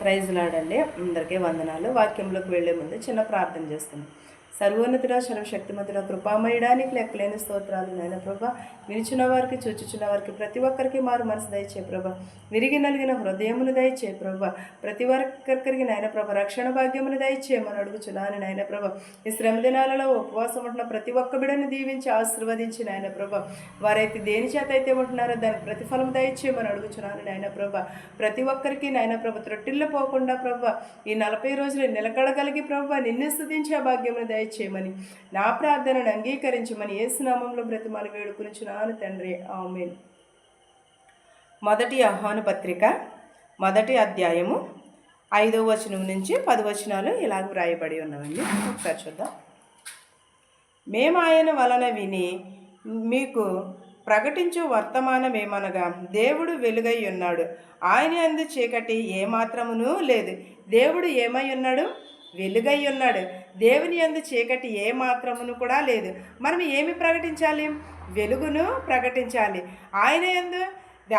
Praise లాడండి. అందరికీ వందనాలు. వాక్యంలోకి వెళ్లే ముందు చిన్న ప్రార్థన చేస్తున్నాం. సర్వోన్నతుడ సర్వశక్తిమంతుడ కృపామయడానికి లెక్కలేని స్తోత్రాలు నాయన ప్రభా. వినిచిన వారికి చూచుచున్న వారికి ప్రతి ఒక్కరికి మారు మనసు దయచే ప్రభా. విరిగి నలిగిన హృదయమును దయచే ప్రభా. ప్రతి ఒక్కరికి నాయన ప్రభ రక్షణ భాగ్యమును దయచేయమని అడుగుచున్నాను నాయన ప్రభ. ఈ శ్రమ దినాలలో ఉపవాసం ఉంటున్న ప్రతి ఒక్క బిడని దీవించి ఆశీర్వదించి నాయన ప్రభ. వారైతే దేని చేత అయితే ఉంటున్నారో దానికి ప్రతిఫలం దయచేయమని అడుగుచున్నాను నాయన ప్రభ. ప్రతి ఒక్కరికి నాయన ప్రభ త్రొట్టిల్లు పోకుండా ప్రభ ఈ 40 రోజులు నిలకడగలిగి ప్రభ నిన్ను స్తుతించే భాగ్యమును దయచేయమని నా ప్రార్థనను అంగీకరించమని యేసునామంలో బ్రతిమాలి వేడుకొనుచున్నాను తండ్రి. ఆమేన్. మొదటి యోహాను పత్రిక 1వ అధ్యాయము 5వ వచనం నుంచి 10 వచనాలు ఇలాగ వ్రాయబడి ఉన్నవండి. ఒకసారి చూద్దాం. మేము ఆయన వలన విని మీకు ప్రకటించు వర్తమానమేమనగా దేవుడు వెలుగై ఉన్నాడు, ఆయన యందు చీకటి ఏమాత్రమును లేదు. దేవుడు ఏమై ఉన్నాడు? వెలుగై ఉన్నాడు. దేవుని యందు చీకటి ఏమాత్రమును కూడా లేదు. మనం ఏమి ప్రకటించాలి? వెలుగును ప్రకటించాలి. ఆయన యందు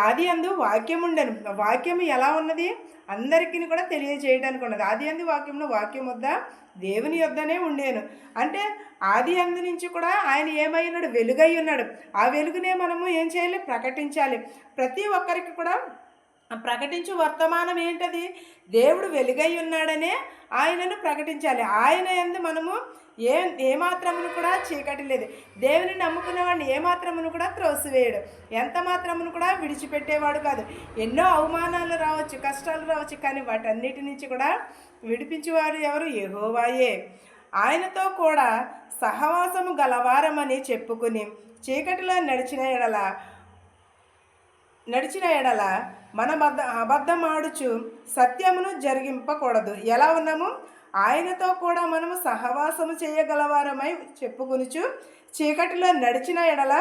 ఆది యందు వాక్యం ఉండను. వాక్యము ఎలా ఉన్నది? అందరికీ కూడా తెలియజేయడానికి ఉన్నది. ఆది యందు వాక్యమును, వాక్యం వద్ద దేవుని యొద్దనే ఉండేను. అంటే ఆది యందు నుంచి కూడా ఆయన ఏమై ఉన్నాడు? వెలుగై ఉన్నాడు. ఆ వెలుగునే మనము ఏం చేయాలి? ప్రకటించాలి. ప్రతి ఒక్కరికి కూడా ప్రకటించు వర్తమానం ఏంటది? దేవుడు వెలుగై ఉన్నాడనే ఆయనను ప్రకటించాలి. ఆయన యందు మనము ఏమాత్రమును కూడా చీకటి లేదు. దేవుని నమ్ముకున్న వాడిని ఏమాత్రమును కూడా త్రోసివేయడు, ఎంత మాత్రమును కూడా విడిచిపెట్టేవాడు కాదు. ఎన్నో అవమానాలు రావచ్చు, కష్టాలు రావచ్చు, కానీ వాటన్నిటి నుంచి కూడా విడిపించేవారు ఎవరు? యెహోవాయే. ఆయనతో కూడా సహవాసము గలవారమని చెప్పుకుని చీకటిలో నడిచిన ఎడల మన అబద్ధమాడుచు సత్యమును జరిగింపకూడదు. ఎలా ఉన్నాము? ఆయనతో కూడా మనము సహవాసము చేయగలవారమై చెప్పుకొనుచు చీకటిలో నడిచిన ఎడల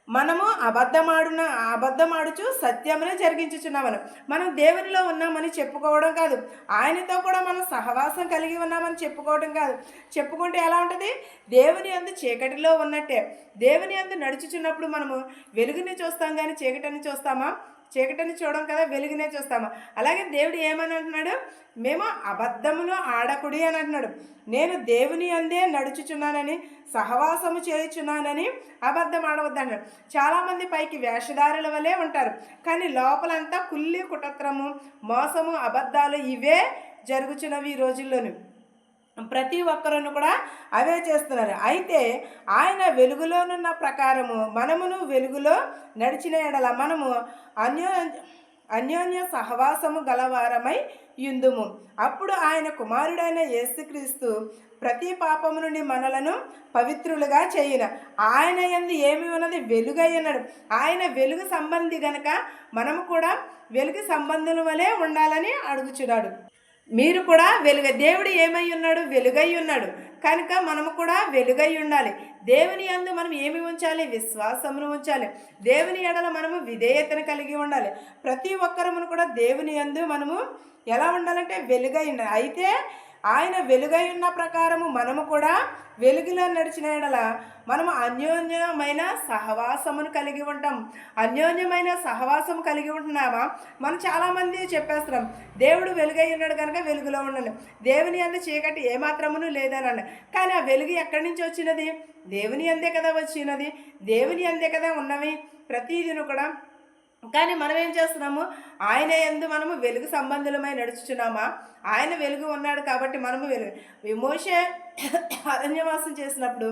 మనము అబద్ధమాడుచు సత్యమునే జరిగించుచున్నామని. మనం దేవునిలో ఉన్నామని చెప్పుకోవడం కాదు, ఆయనతో కూడా మనం సహవాసం కలిగి ఉన్నామని చెప్పుకోవడం కాదు. చెప్పుకుంటే ఎలా ఉంటుంది? దేవుని యందు చీకటిలో ఉన్నట్టే. దేవుని యందు నడుచుచున్నప్పుడు మనము వెలుగుని చూస్తాం కానీ చీకటిని చూస్తామా? చీకటిని చూడం కదా, వెలుగునే చూస్తాము. అలాగే దేవుడు ఏమని అంటున్నాడు? మేము అబద్ధమును ఆడకుడి అని అంటున్నాడు. నేను దేవుని అందే నడుచుచున్నానని, సహవాసము చేయుచున్నానని అబద్ధం ఆడవద్దన్నాడు. చాలామంది పైకి వేషధారుల వలె ఉంటారు, కానీ లోపలంతా కుల్లి కుటత్రము, మోసము, అబద్ధాలు ఇవే జరుగుచున్నవి ఈ రోజుల్లోని. ప్రతి ఒక్కరును కూడా అవే చేస్తున్నారు. అయితే ఆయన వెలుగులోనున్న ప్రకారము మనమును వెలుగులో నడిచిన ఎడల మనము అన్యోన్య సహవాసము గలవారమై యుందుము. అప్పుడు ఆయన కుమారుడైన యేసుక్రీస్తు ప్రతి పాపము నుండి మనలను పవిత్రులుగా చేయున. ఆయన యందు ఏమి ఉన్నది? వెలుగై ఉన్నాడు. ఆయన వెలుగు సంబంధి గనక మనము కూడా వెలుగు సంబంధుల వలె ఉండాలని అడుగుచున్నాడు. మీరు కూడా దేవుడు ఏమై ఉన్నాడు? వెలుగై ఉన్నాడు కనుక మనము కూడా వెలుగై ఉండాలి. దేవుని యందు మనం ఏమి ఉంచాలి? విశ్వాసమును ఉంచాలి. దేవుని ఎడల మనము విధేయతను కలిగి ఉండాలి. ప్రతి ఒక్కరమును కూడా దేవుని యందు మనము ఎలా ఉండాలంటే వెలుగై ఉండాలి. అయితే ఆయన వెలుగై ఉన్న ప్రకారము మనము కూడా వెలుగులో నడిచిన ఎడల మనము అన్యోన్యమైన సహవాసమును కలిగి ఉంటాం. అన్యోన్యమైన సహవాసము కలిగి ఉంటున్నామా? మనం చాలామంది చెప్పేస్తున్నాం, దేవుడు వెలుగై ఉన్నాడు కనుక వెలుగులో ఉండాలి, దేవుని యందు చీకటి ఏమాత్రమును లేదని అన్న. కానీ ఆ వెలుగు ఎక్కడి నుంచి వచ్చినది? దేవుని యందే కదా వచ్చినది, దేవుని యందే కదా ఉన్నవి ప్రతిదిన కూడా. కానీ మనం ఏం చేస్తున్నాము? ఆయన యందు మనము వెలుగు సంబంధులమై నడుచుచున్నామా? ఆయన వెలుగు ఉన్నాడు కాబట్టి మనము వెలుగు. మోషే అరణ్యవాసం చేసినప్పుడు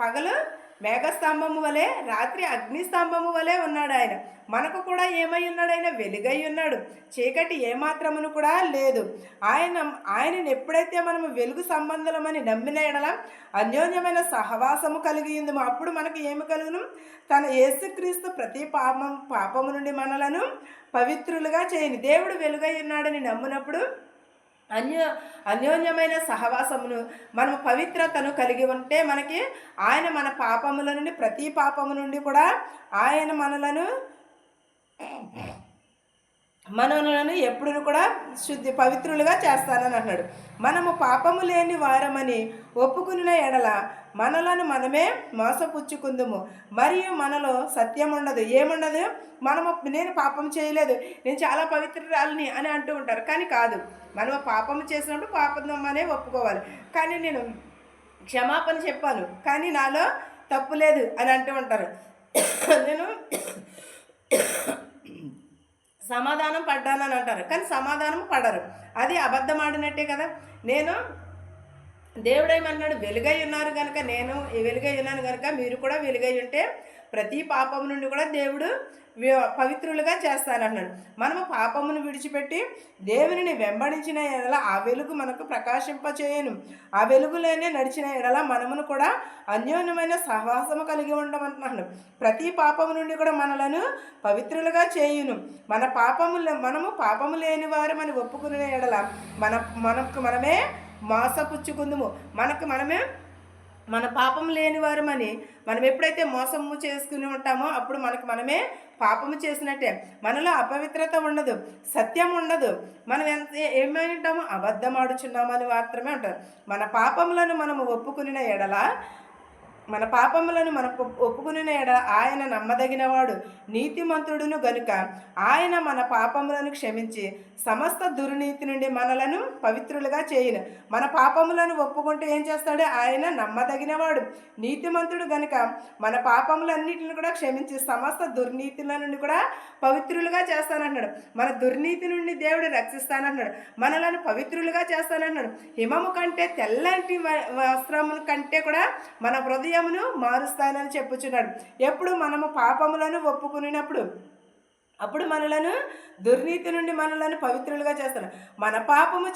పగలు మేఘస్తంభము వలె, రాత్రి అగ్నిస్తంభము వలె ఉన్నాడు ఆయన. మనకు కూడా ఏమై ఉన్నాడు? ఆయన వెలుగై ఉన్నాడు. చీకటి ఏమాత్రమును కూడా లేదు. ఆయనను ఎప్పుడైతే మనము వెలుగు సంబంధులమని నమ్మిన ఎడల అన్యోన్యమైన సహవాసము కలిగి ఉందమో అప్పుడు మనకు ఏమి కలుగును? తన యేసుక్రీస్తు ప్రతి పాపము నుండి మనలను పవిత్రులుగా చేయని. దేవుడు వెలుగై ఉన్నాడని నమ్మినప్పుడు అన్యోన్యమైన సహవాసమును, మనం పవిత్రతను కలిగి ఉంటే మనకి ఆయన మన పాపముల నుండి, ప్రతి పాపము నుండి కూడా ఆయన మనలను ఎప్పుడు కూడా పవిత్రులుగా చేస్తానని అన్నాడు. మనము పాపము లేని వారమని ఒప్పుకున్న ఎడల మనలను మనమే మోసపుచ్చుకుందుము, మరియు మనలో సత్యం ఉండదు. ఏముండదు? నేను పాపం చేయలేదు, నేను చాలా పవిత్రురాలిని అని అంటూ ఉంటారు. కానీ కాదు, మనం పాపం చేసినప్పుడు పాపం అనే ఒప్పుకోవాలి. కానీ నేను క్షమాపణ చెప్పాను, కానీ నాలో తప్పు లేదు అని అంటూ ఉంటారు. నేను సమాధానం పడ్డానని అంటారు, కానీ సమాధానం పడరు. అది అబద్ధం ఆడినట్టే కదా. నేను దేవుడేమన్నాడు? వెలుగై ఉన్నారు కనుక, నేను వెలుగై ఉన్నాను కనుక మీరు కూడా వెలుగై ఉంటే ప్రతి పాపం నుండి కూడా దేవుడు పవిత్రులుగా చేస్తానన్నాడు. మనము పాపమును విడిచిపెట్టి దేవునిని వెంబడించిన ఎడల ఆ వెలుగు మనకు ప్రకాశింపచేయను. ఆ వెలుగులోనే నడిచిన ఎడల మనమును కూడా అన్యోన్యమైన సహవాసము కలిగి ఉండమంటున్నాడు. ప్రతి పాపము నుండి కూడా మనలను పవిత్రులుగా చేయును. మనము పాపము లేని వారమని ఒప్పుకునే ఎడల మనకు మనమే మోసపుచ్చుకుందుము. మన పాపం లేని వారమని మనం ఎప్పుడైతే మోసము చేసుకుని ఉంటామో అప్పుడు మనమే పాపము చేసినట్టే. మనలో అపవిత్రత ఉండదు, సత్యం ఉండదు. మనం ఏమై ఉంటామో అబద్ధం ఆడుచున్నామని మాత్రమే ఉంటారు. మన పాపములను మనము ఒప్పుకుని ఎడల ఆయన నమ్మదగినవాడు, నీతిమంతుడును గనుక ఆయన మన పాపములను క్షమించి సమస్త దుర్నీతి నుండి మనలను పవిత్రులుగా చేయును. మన పాపములను ఒప్పుకుంటే ఏం చేస్తాడు? ఆయన నమ్మదగినవాడు, నీతిమంతుడు గనుక మన పాపములన్నిటిని కూడా క్షమించి సమస్త దుర్నీతుల నుండి కూడా పవిత్రులుగా చేస్తానన్నాడు. మన దుర్నీతి నుండి దేవుడు రక్షిస్తానన్నాడు, మనలను పవిత్రులుగా చేస్తానన్నాడు. హిమము కంటే తెల్లంటి వస్త్రముల కంటే కూడా మన హృదయమును మారుస్తానని చెప్పుచున్నాడు. ఎప్పుడు మనము పాపములను ఒప్పుకున్నప్పుడు అప్పుడు మనలను దుర్నీతి నుండి మనలను పవిత్రులుగా చేస్తాడు. మన పాపము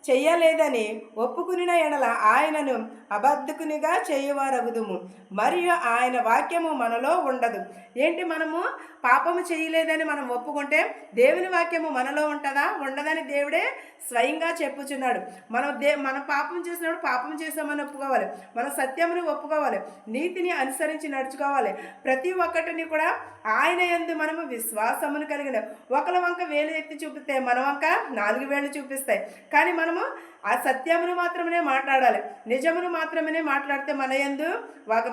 చెయ్యలేదని ఒప్పుకుని ఎడల ఆయనను అబద్ధకునిగా చేయవారగుదుము, మరియు ఆయన వాక్యము మనలో ఉండదు. ఏంటి? మనము పాపము చేయలేదని మనం ఒప్పుకుంటే దేవుని వాక్యము మనలో ఉంటుందా? ఉండదని దేవుడే స్వయంగా చెప్పుచున్నాడు. మన పాపం చేసినప్పుడు పాపం చేసామని ఒప్పుకోవాలి, మన సత్యమును ఒప్పుకోవాలి, నీతిని అనుసరించి నడుచుకోవాలి. ప్రతి ఒక్కటిని కూడా ఆయన యందు మనము విశ్వాసమును కలిగిన ఒకరి వంక వేలు ఎత్తి చూపిస్తే మన వంక 4 వేలు చూపిస్తాయి. కానీ మనము ఆ సత్యమును మాత్రమే మాట్లాడాలి, నిజమును మాత్రమే మాట్లాడితే మన యందు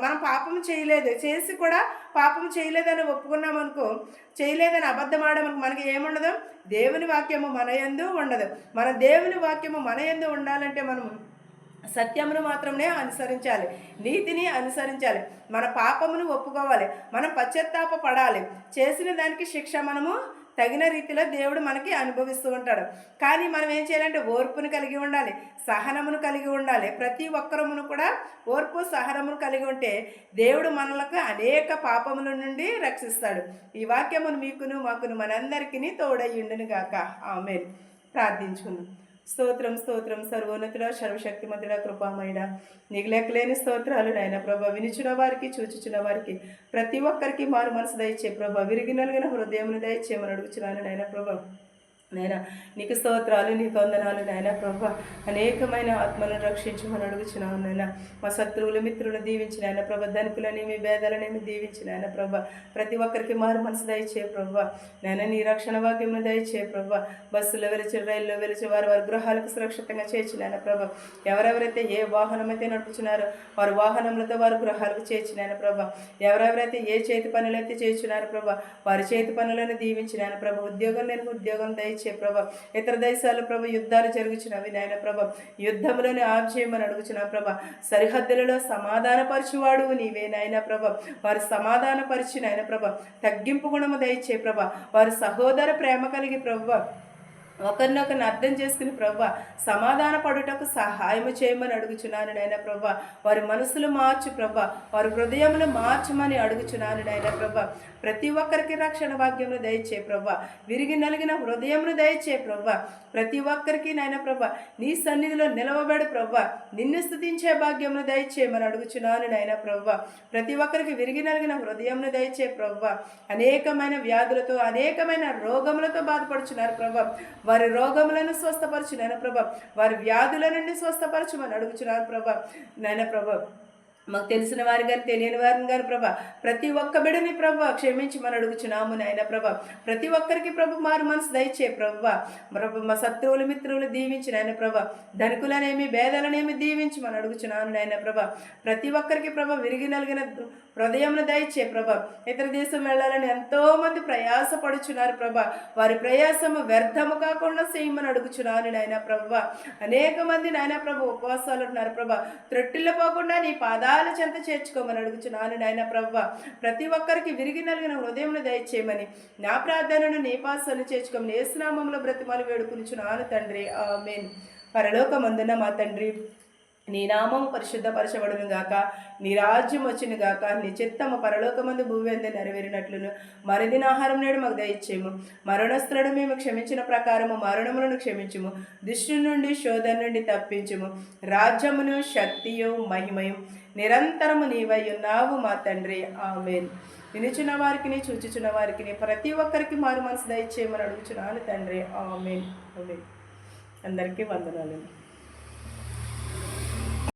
మనం పాపం చేయలేదు, చేసి కూడా పాపం చేయలేదని ఒప్పుకున్నామనుకో, చేయలేదని అబద్ధం ఆడమనుకో, మనకి ఏముండదు? దేవుని వాక్యము మన యందు ఉండదు. మన దేవుని వాక్యము మన యందు ఉండాలంటే మనము సత్యమును మాత్రమే అనుసరించాలి, నీతిని అనుసరించాలి, మన పాపమును ఒప్పుకోవాలి, మనం పశ్చాత్తాప పడాలి. చేసిన దానికి శిక్ష మనము తగిన రీతిలో దేవుడు మనకి అనుభవిస్తూ ఉంటాడు. కానీ మనం ఏం చేయాలంటే ఓర్పును కలిగి ఉండాలి, సహనమును కలిగి ఉండాలి. ప్రతి ఒక్కరమును కూడా ఓర్పు సహనమును కలిగి ఉంటే దేవుడు మనలకు అనేక పాపముల నుండి రక్షిస్తాడు. ఈ వాక్యమును మీకును మాకును మనందరికీ తోడయ్యుండును గాక. ఆమేన్. ప్రార్థించుకుందాం. స్తోత్రం స్తోత్రం సర్వోన్నతుడ, సర్వశక్తిమంతుడ, కృపామయుడ, నీకు లెక్కలేని స్తోత్రాలు నాయన ప్రభా. వినుచున్న వారికి, చూచుచున్న వారికి, ప్రతి ఒక్కరికి మారు మనసు దయచే ప్రభా. విరిగి నలిగిన హృదయమును దయచేయమని అడుగుచున్నాను నాయన ప్రభా. నాయన నీకు స్తోత్రాలు, నీకు వందనాలు నాయన ప్రభా. అనేకమైన ఆత్మలను రక్షించమని అడుగుచున్నాను నాయన. మా శత్రువులు మిత్రులు దీవించిన ఆయన ప్రభా. ధనికులనేమి భేదాలనేమి దీవించిన ఆయన ప్రభా. ప్రతి ఒక్కరికి మారు మనసు దయచే ప్రభా. నాయన నీ రక్షణ వాక్యమును దయచే ప్రభా. బస్సులో వెలిచి, రైల్లో వెలిచి వారి గృహాలకు సురక్షితంగా చేర్చిన ఆయన ప్రభా. ఎవరెవరైతే ఏ వాహనం అయితే నడుపుచున్నారో వారి వాహనములతో వారి గృహాలకు చేర్చిన ఆయన ప్రభా. ఎవరెవరైతే ఏ చేతి పనులు అయితే చేర్చున్నారో ప్రభా, వారి చేతి పనులను దీవించిన ఆయన ప్రభా. ఉద్యోగం లేని ఉద్యోగం దయచే ప్రభా. ఇతర దేశాలు ప్రభా యుద్ధాలు జరుగుచున్నవి నాయన ప్రభా. యుద్ధంలోనే ఆఫ్ చేయమని అడుగుచున్నా ప్రభా. సరిహద్దులలో సమాధానపరచువాడు నీవే నాయన ప్రభా. వారి సమాధానపరిచి నాయన ప్రభా. తగ్గింపు గుణము దయచే ప్రభా. వారి సహోదర ప్రేమ కలిగి ప్రభా ఒకరినొకరిని అర్థం చేసుకుని ప్రభా సమాధాన పడుటకు సహాయము చేయమని అడుగుచున్నాను నాయన ప్రభా. వారి మనసులు మార్చు ప్రభా, వారి హృదయములు మార్చమని అడుగుచున్నాను నాయన ప్రభా. ప్రతి ఒక్కరికి రక్షణ భాగ్యమును దయచే ప్రభా. విరిగి నలిగిన హృదయమును దయచే ప్రభా. ప్రతి ఒక్కరికి నాయన ప్రభా నీ సన్నిధిలో నిలవబడి ప్రభా నిన్ను స్తుతించే భాగ్యమును దయచేయమని అడుగుచున్నాను నాయన ప్రభా. ప్రతి ఒక్కరికి విరిగి నలిగిన హృదయమును దయచే ప్రభా. అనేకమైన వ్యాధులతో, అనేకమైన రోగములతో బాధపడుచున్నారు ప్రభా. వారి రోగములను స్వస్థపరచు నాయన ప్రభా. వారి వ్యాధుల నుండి స్వస్థపరచుమని అడుగుచున్నారు ప్రభా. నాయన ప్రభా మాకు తెలిసిన వారు కానీ తెలియని వారిని కానీ ప్రభా ప్రతి ఒక్క బిడ్డని ప్రభా క్షమించి మనం అడుగుచున్నాము నాయన ప్రభా ప్రతి ఒక్కరికి ప్రభు మారు మనసు దయచే ప్రభా మా శత్రువులు మిత్రువులు దీవించి నాయన ప్రభా ధనికులనేమి భేదాలనేమి దీవించి మనం అడుగుచున్నాను నాయన ప్రభా ప్రతి ఒక్కరికి ప్రభా విరిగి నలిగిన హృదయంను దయచే ప్రభా ఇతర దేశం వెళ్ళాలని ఎంతోమంది ప్రయాసపడుచున్నారు ప్రభా వారి ప్రయాసము వ్యర్థము కాకుండా చేయమని అడుగుచున్నాను నాయన ప్రభా అనేక మంది నాయన ప్రభు ఉపవాసాలు ఉన్నారు ప్రభా త్రొట్టిల్ల పోకుండా నీ పాదాల చెంత చేర్చుకోమని అడుగుచున్నాను నాయన ప్రభా ప్రతి ఒక్కరికి విరిగి నలిగిన హృదయంను దయచేయమని నా ప్రార్థనను నీ పాసాలు చేర్చుకోమని యేసునామములో బ్రతిమాలు వేడుకునిచున్నాను తండ్రి ఆమేన్. పరలోకమందున మా తండ్రి నీ నామం పరిశుద్ధపరచబడును గాక, నీ రాజ్యం వచ్చును గాక, నీ చిత్తము పరలోకమందు భూమి అందు నెరవేరినట్లును మరుదిన ఆహారం నేడు మాకు దయచేయము. మరణస్థులను మేము క్షమించిన ప్రకారము మరణములను క్షమించుము. దుష్టు నుండి శోధన నుండి తప్పించుము. రాజ్యమును శక్తియు మహిమయు నిరంతరము నీవై ఉన్నావు మా తండ్రి ఆమేన్. వినుచున్న వారికి చూచుచున్న వారికి ప్రతి ఒక్కరికి మారు మనసు దయచేయమని అడుగుచున్నాను తండ్రి ఆమేన్. ఆమేన్. అందరికీ వందనాలు.